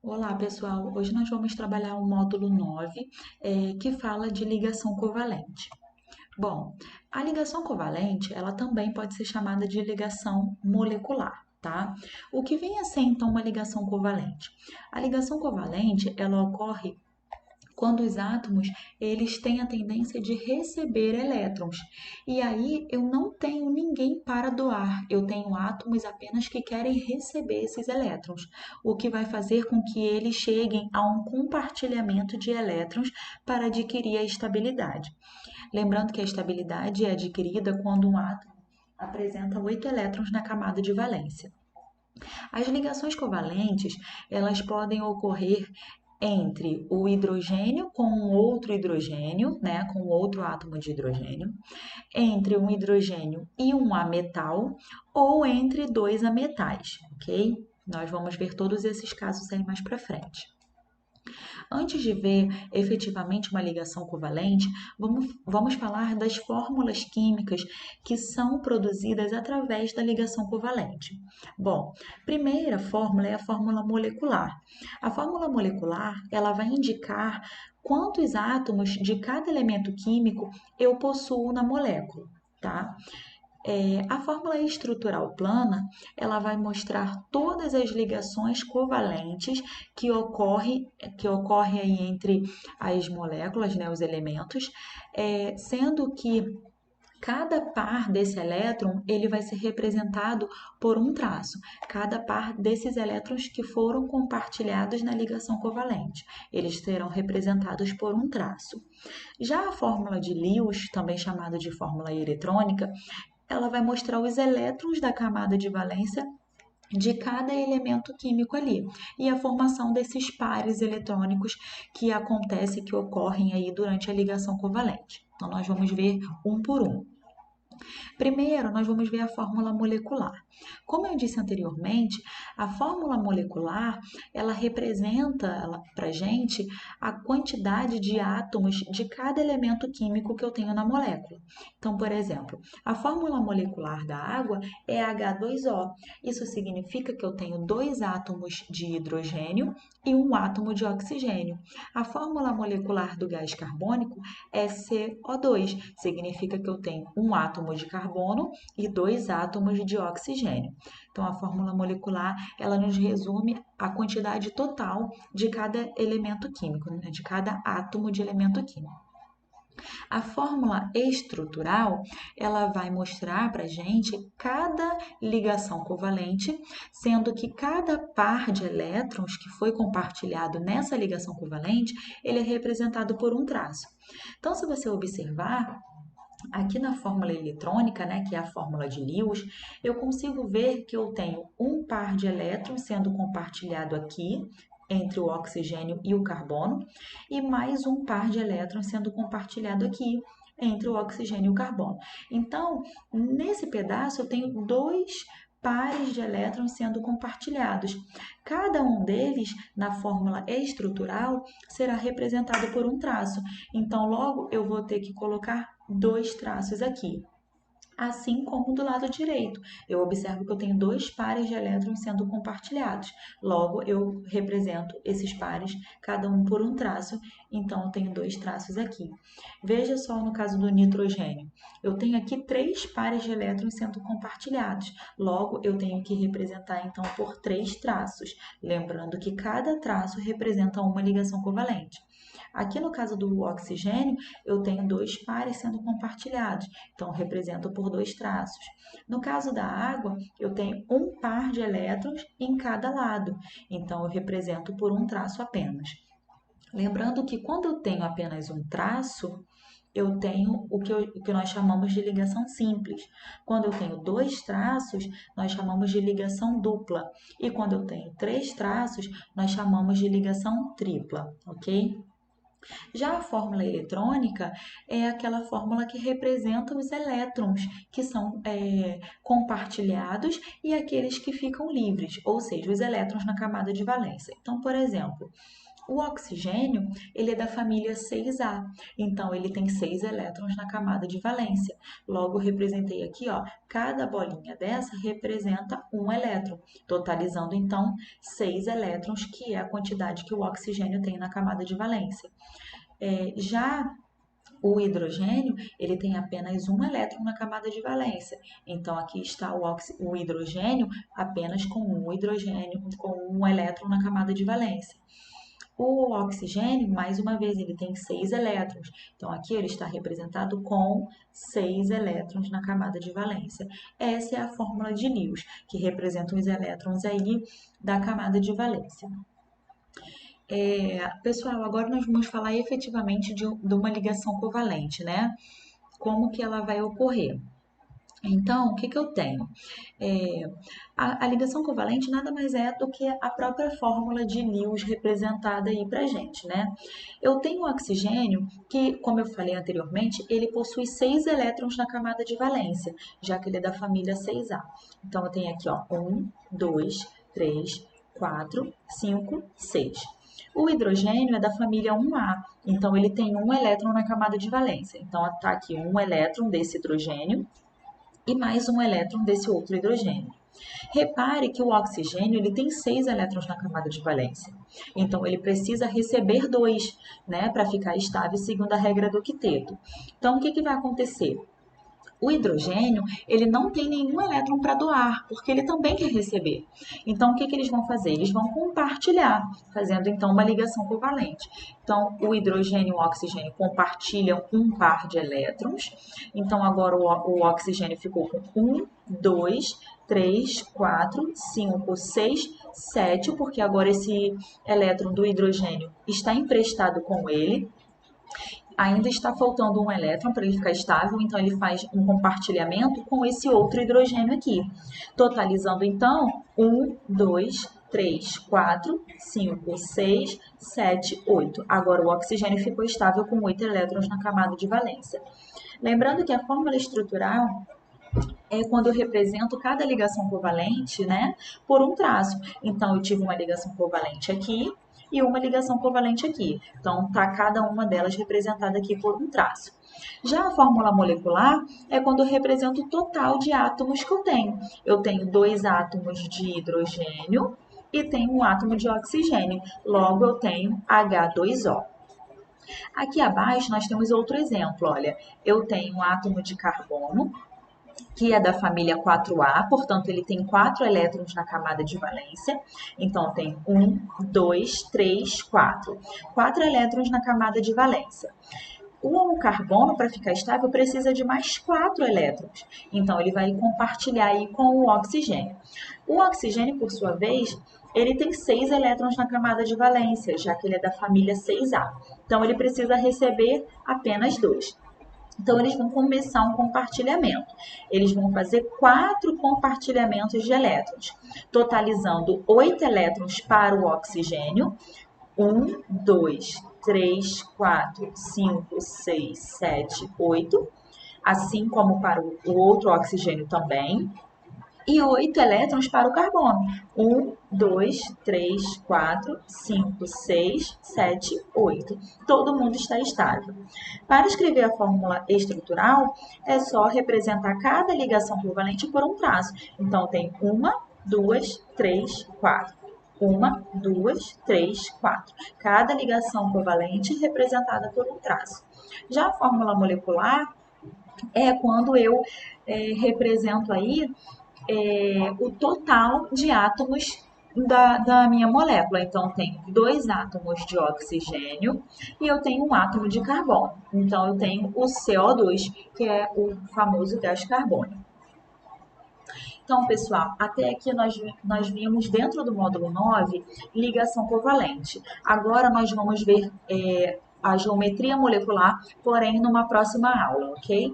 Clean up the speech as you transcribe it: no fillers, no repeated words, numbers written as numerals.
Olá, pessoal. Hoje nós vamos trabalhar o módulo 9, que fala de ligação covalente. Bom, a ligação covalente, ela também pode ser chamada de ligação molecular, tá? O que vem a ser então uma ligação covalente? A ligação covalente, ela ocorre quando os átomos eles têm a tendência de receber elétrons. E aí eu não tenho ninguém para doar, eu tenho átomos apenas que querem receber esses elétrons, o que vai fazer com que eles cheguem a um compartilhamento de elétrons para adquirir a estabilidade. Lembrando que a estabilidade é adquirida quando um átomo apresenta 8 elétrons na camada de valência. As ligações covalentes, elas podem ocorrer entre o hidrogênio com um outro hidrogênio, né, com outro átomo de hidrogênio, entre um hidrogênio e um ametal ou entre dois ametais, ok? Nós vamos ver todos esses casos aí mais para frente. Antes de ver efetivamente uma ligação covalente, vamos falar das fórmulas químicas que são produzidas através da ligação covalente. Bom, primeira fórmula é a fórmula molecular. A fórmula molecular, ela vai indicar quantos átomos de cada elemento químico eu possuo na molécula, tá? A fórmula estrutural plana, ela vai mostrar todas as ligações covalentes que ocorrem aí entre as moléculas, né, os elementos, sendo que cada par desse elétron ele vai ser representado por um traço. Cada par desses elétrons que foram compartilhados na ligação covalente, eles serão representados por um traço. Já a fórmula de Lewis, também chamada de fórmula eletrônica, ela vai mostrar os elétrons da camada de valência de cada elemento químico ali e a formação desses pares eletrônicos que ocorrem aí durante a ligação covalente. Então, nós vamos ver um por um. Primeiro, nós vamos ver a fórmula molecular. Como eu disse anteriormente, a fórmula molecular, ela representa para a gente a quantidade de átomos de cada elemento químico que eu tenho na molécula. Então, por exemplo, a fórmula molecular da água é H2O. Isso significa que eu tenho dois átomos de hidrogênio e um átomo de oxigênio. A fórmula molecular do gás carbônico é CO2. Significa que eu tenho um átomo de carbono e dois átomos de oxigênio. Então, a fórmula molecular, ela nos resume a quantidade total de cada elemento químico, né? De cada átomo de elemento químico. A fórmula estrutural, ela vai mostrar para a gente cada ligação covalente, sendo que cada par de elétrons que foi compartilhado nessa ligação covalente, ele é representado por um traço. Então, se você observar, aqui na fórmula eletrônica, né, que é a fórmula de Lewis, eu consigo ver que eu tenho um par de elétrons sendo compartilhado aqui entre o oxigênio e o carbono e mais um par de elétrons sendo compartilhado aqui entre o oxigênio e o carbono. Então, nesse pedaço eu tenho dois pares de elétrons sendo compartilhados. Cada um deles, na fórmula estrutural, será representado por um traço. Então, logo eu vou ter que colocar dois traços aqui. Assim como do lado direito, eu observo que eu tenho dois pares de elétrons sendo compartilhados. Logo, eu represento esses pares, cada um por um traço, então eu tenho dois traços aqui. Veja só no caso do nitrogênio. Eu tenho aqui três pares de elétrons sendo compartilhados. Logo, eu tenho que representar então por três traços, lembrando que cada traço representa uma ligação covalente. Aqui no caso do oxigênio, eu tenho dois pares sendo compartilhados, então represento por dois traços. No caso da água, eu tenho um par de elétrons em cada lado, então eu represento por um traço apenas. Lembrando que quando eu tenho apenas um traço, eu tenho o que nós chamamos de ligação simples. Quando eu tenho dois traços, nós chamamos de ligação dupla. E quando eu tenho três traços, nós chamamos de ligação tripla, ok? Já a fórmula eletrônica é aquela fórmula que representa os elétrons que são compartilhados e aqueles que ficam livres, ou seja, os elétrons na camada de valência. Então, por exemplo, O oxigênio, ele é da família 6A, então ele tem 6 elétrons na camada de valência. Logo, representei aqui, ó, cada bolinha dessa representa um elétron, totalizando então 6 elétrons, que é a quantidade que o oxigênio tem na camada de valência. Já o hidrogênio, ele tem apenas um elétron na camada de valência. Então, aqui está o hidrogênio apenas com um hidrogênio, com um elétron na camada de valência. O oxigênio, mais uma vez, ele tem 6 elétrons. Então, aqui ele está representado com 6 elétrons na camada de valência. Essa é a fórmula de Lewis, que representa os elétrons aí da camada de valência. Pessoal, agora nós vamos falar efetivamente de uma ligação covalente, né? Como que ela vai ocorrer? Então, o que eu tenho? A ligação covalente nada mais é do que a própria fórmula de Lewis representada aí pra gente, né? Eu tenho o oxigênio que, como eu falei anteriormente, ele possui 6 elétrons na camada de valência, já que ele é da família 6A. Então, eu tenho aqui, ó, 1, 2, 3, 4, 5, 6. O hidrogênio é da família 1A, então ele tem um elétron na camada de valência. Então, está aqui um elétron desse hidrogênio e mais um elétron desse outro hidrogênio. Repare que o oxigênio ele tem 6 elétrons na camada de valência. Então, ele precisa receber 2, né, para ficar estável segundo a regra do quinteto. Então, o que vai acontecer? O hidrogênio, ele não tem nenhum elétron para doar, porque ele também quer receber. Então, o que eles vão fazer? Eles vão compartilhar, fazendo então uma ligação covalente. Então, o hidrogênio e o oxigênio compartilham um par de elétrons. Então, agora o oxigênio ficou com 1, 2, 3, 4, 5, 6, 7, porque agora esse elétron do hidrogênio está emprestado com ele. Ainda está faltando um elétron para ele ficar estável, então ele faz um compartilhamento com esse outro hidrogênio aqui. Totalizando, então, 1, 2, 3, 4, 5, 6, 7, 8. Agora o oxigênio ficou estável com 8 elétrons na camada de valência. Lembrando que a fórmula estrutural é quando eu represento cada ligação covalente, né, por um traço. Então, eu tive uma ligação covalente aqui e uma ligação covalente aqui. Então, tá cada uma delas representada aqui por um traço. Já a fórmula molecular é quando eu represento o total de átomos que eu tenho. Eu tenho 2 átomos de hidrogênio e tenho um átomo de oxigênio. Logo, eu tenho H2O. Aqui abaixo, nós temos outro exemplo. Olha, eu tenho um átomo de carbono, que é da família 4A, portanto, ele tem 4 elétrons na camada de valência. Então, tem 1, 2, 3, 4. 4 elétrons na camada de valência. O carbono, para ficar estável, precisa de mais 4 elétrons. Então, ele vai compartilhar aí com o oxigênio. O oxigênio, por sua vez, ele tem 6 elétrons na camada de valência, já que ele é da família 6A. Então, ele precisa receber apenas 2. Então, eles vão começar um compartilhamento. Eles vão fazer 4 compartilhamentos de elétrons, totalizando 8 elétrons para o oxigênio. 1, 2, 3, 4, 5, 6, 7, 8. Assim como para o outro oxigênio também. E 8 elétrons para o carbono. 1, 2, 3, 4, 5, 6, 7, 8. Todo mundo está estável. Para escrever a fórmula estrutural, é só representar cada ligação covalente por um traço. Então, tem 1, 2, 3, 4. 1, 2, 3, 4. Cada ligação covalente representada por um traço. Já a fórmula molecular é quando eu represento aí o total de átomos da minha molécula. Então, eu tenho 2 átomos de oxigênio e eu tenho um átomo de carbono. Então, eu tenho o CO2, que é o famoso gás carbônico. Então, pessoal, até aqui nós vimos dentro do módulo 9 ligação covalente. Agora nós vamos ver a geometria molecular, porém numa próxima aula, ok?